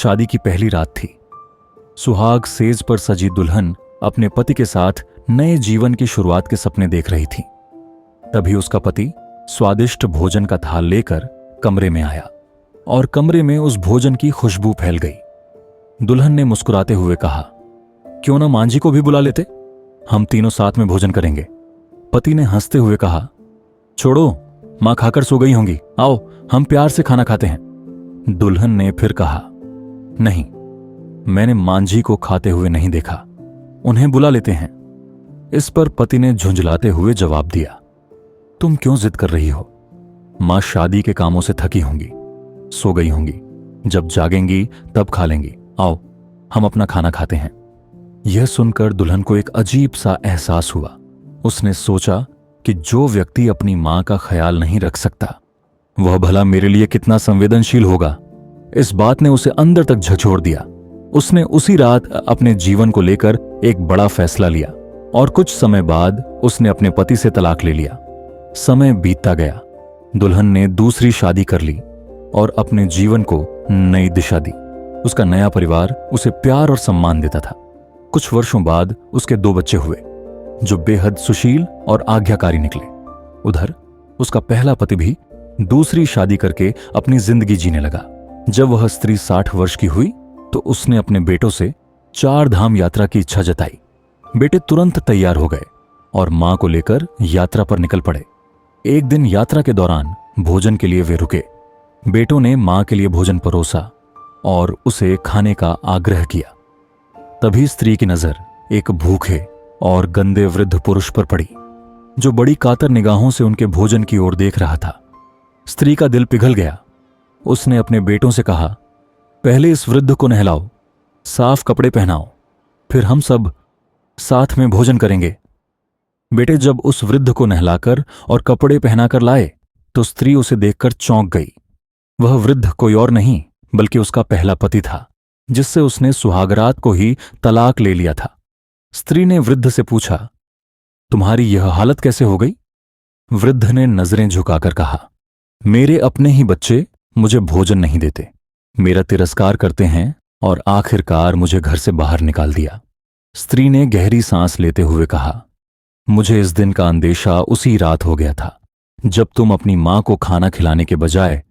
शादी की पहली रात थी। सुहाग सेज पर सजी दुल्हन अपने पति के साथ नए जीवन की शुरुआत के सपने देख रही थी। तभी उसका पति स्वादिष्ट भोजन का थाल लेकर कमरे में आया और कमरे में उस भोजन की खुशबू फैल गई। दुल्हन ने मुस्कुराते हुए कहा, क्यों ना मांझी को भी बुला लेते, हम तीनों साथ में भोजन करेंगे। पति ने हंसते हुए कहा, छोड़ो, मां खाकर सो गई होंगी, आओ हम प्यार से खाना खाते हैं। दुल्हन ने फिर कहा, नहीं, मैंने मांझी को खाते हुए नहीं देखा, उन्हें बुला लेते हैं। इस पर पति ने झुंझलाते हुए जवाब दिया, तुम क्यों जिद कर रही हो, मां शादी के कामों से थकी होंगी, सो गई होंगी, जब जागेंगी तब खा लेंगी, आओ हम अपना खाना खाते हैं। यह सुनकर दुल्हन को एक अजीब सा एहसास हुआ। उसने सोचा कि जो व्यक्ति अपनी मां का ख्याल नहीं रख सकता वह भला मेरे लिए कितना संवेदनशील होगा। इस बात ने उसे अंदर तक झकझोर दिया। उसने उसी रात अपने जीवन को लेकर एक बड़ा फैसला लिया और कुछ समय बाद उसने अपने पति से तलाक ले लिया। समय बीतता गया, दुल्हन ने दूसरी शादी कर ली और अपने जीवन को नई दिशा दी। उसका नया परिवार उसे प्यार और सम्मान देता था। कुछ वर्षों बाद उसके 2 बच्चे हुए जो बेहद सुशील और आज्ञाकारी निकले। उधर उसका पहला पति भी दूसरी शादी करके अपनी जिंदगी जीने लगा। जब वह स्त्री 60 वर्ष की हुई तो उसने अपने बेटों से 4 धाम यात्रा की इच्छा जताई। बेटे तुरंत तैयार हो गए और मां को लेकर यात्रा पर निकल पड़े। एक दिन यात्रा के दौरान भोजन के लिए वे रुके। बेटों ने मां के लिए भोजन परोसा और उसे खाने का आग्रह किया। तभी स्त्री की नजर एक भूखे और गंदे वृद्ध पुरुष पर पड़ी जो बड़ी कातर निगाहों से उनके भोजन की ओर देख रहा था। स्त्री का दिल पिघल गया। उसने अपने बेटों से कहा, पहले इस वृद्ध को नहलाओ, साफ कपड़े पहनाओ, फिर हम सब साथ में भोजन करेंगे। बेटे जब उस वृद्ध को नहलाकर और कपड़े पहनाकर लाए तो स्त्री उसे देखकर चौंक गई। वह वृद्ध कोई और नहीं बल्कि उसका पहला पति था जिससे उसने सुहागरात को ही तलाक ले लिया था। स्त्री ने वृद्ध से पूछा, तुम्हारी यह हालत कैसे हो गई? वृद्ध ने नजरें झुकाकर कहा, मेरे अपने ही बच्चे मुझे भोजन नहीं देते, मेरा तिरस्कार करते हैं और आखिरकार मुझे घर से बाहर निकाल दिया। स्त्री ने गहरी सांस लेते हुए कहा, मुझे इस दिन का अंदेशा उसी रात हो गया था जब तुम अपनी मां को खाना खिलाने के बजाय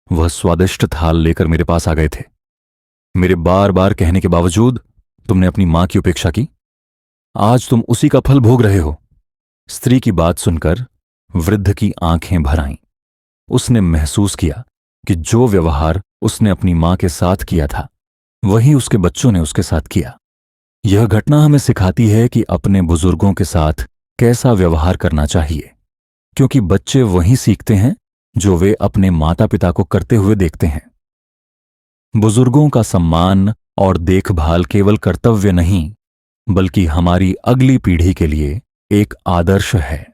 वह स्वादिष्ट थाल लेकर मेरे पास आ गए थे। मेरे बार बार कहने के बावजूद तुमने अपनी मां की उपेक्षा की। आज तुम उसी का फल भोग रहे हो। स्त्री की बात सुनकर वृद्ध की आंखें भर आईं। उसने महसूस किया कि जो व्यवहार उसने अपनी मां के साथ किया था वही उसके बच्चों ने उसके साथ किया। यह घटना हमें सिखाती है कि अपने बुजुर्गों के साथ कैसा व्यवहार करना चाहिए, क्योंकि बच्चे वही सीखते हैं जो वे अपने माता पिता को करते हुए देखते हैं। बुजुर्गों का सम्मान और देखभाल केवल कर्तव्य नहीं बल्कि हमारी अगली पीढ़ी के लिए एक आदर्श है।